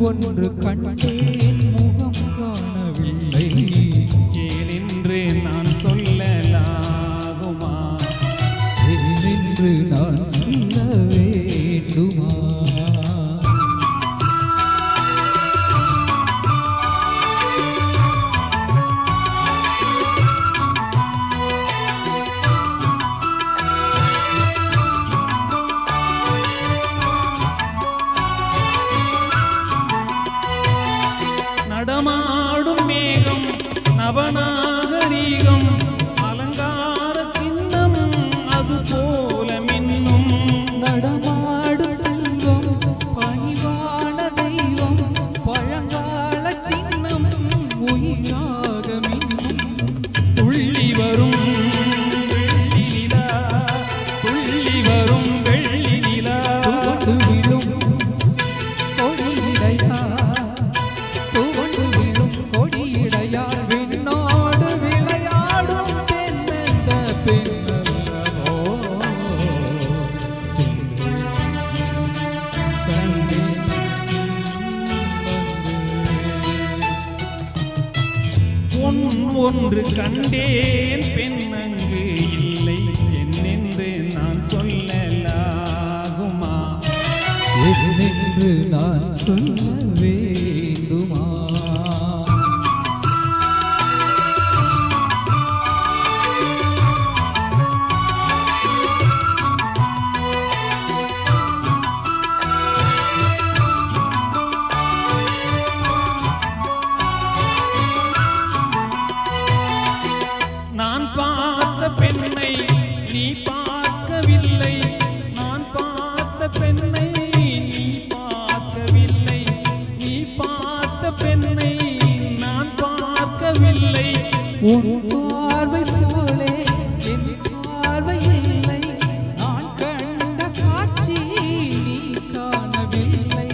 ஒன்று கண்டேன் முகம் காணவில்லை ஏனென்று நான் சொல்லலாகுமா ஏனென்று நான் சொல்ல வேண்டுமா நடமாடும் மேகம் நவநாகரீகம் அலங்கார சின்னம் அது போல மின்னும் நடமாடும் செல்வம் பணிவான தெய்வம் பழங்கால சின்னம் உயிராக மின்னும் துள்ளி வரும் வெள்ளி நிலா துள்ளி வரும் வெள்ளி நிலா துவண்டு விழும் கொடியிடையா துவண்டு விழும் கொடியிடையால் விண்ணோடு விளையாடும் பெண்ணெந்த பெண்ணல்லவோ சென்று கண்டேன் ஒன்று கண்டேன் பெண்ணங்கு இல்லை என்னென்று நான் சொல்லலாகுமா என்னென்று நான் சொல்ல வேண்டுமா நான் பார்த்த பெண்ணை நீ பார்க்கவில்லை நான் பார்த்த பெண்ணை நீ பார்க்கவில்லை நீ பார்த்த பெண்ணை நான் பார்க்கவில்லை உன் பார்வை போலே என் பார்வை இல்லை நான் கண்ட காட்சி நீ காணவில்லை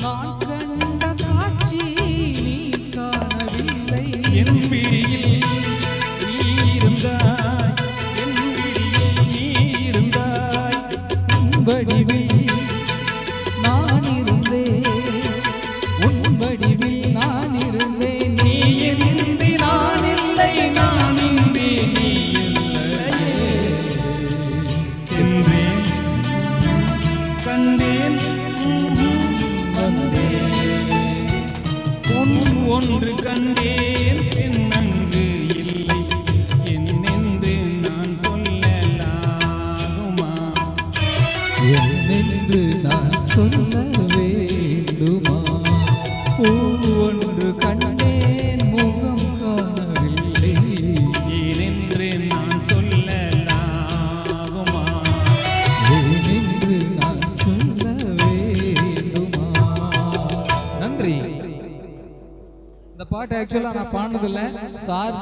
நான் கண்ட காட்சி நீ காணவில்லை என் விழியில் நீ இருந்தாய் என் விழியில் நீ இருந்தாய் உன் வடிவில் நான் இருந்தேன் உன் வடிவில் நான் இருந்தேன் நீ இன்றி நான் இல்லை நான் இன்றி நீ இல்லையே சென்றேன் கண்டேன் வந்தேன் ஒன்று கண்டேன் பெண்ணங்கு இல்லை என்னென்று நான் சொல்லலாகுமா என்னென்று நான் சொல்ல வேண்டுமா பூ ஒன்று கண்டேன் முகம் காணவில்லை ஏனென்று நான் சொல்லலாகுமா ஏனென்று நான் சொல்ல வேண்டுமா. நன்றி. இந்த பாட்டு ஆக்சுவலா நான் பாடுனதில்லை சார்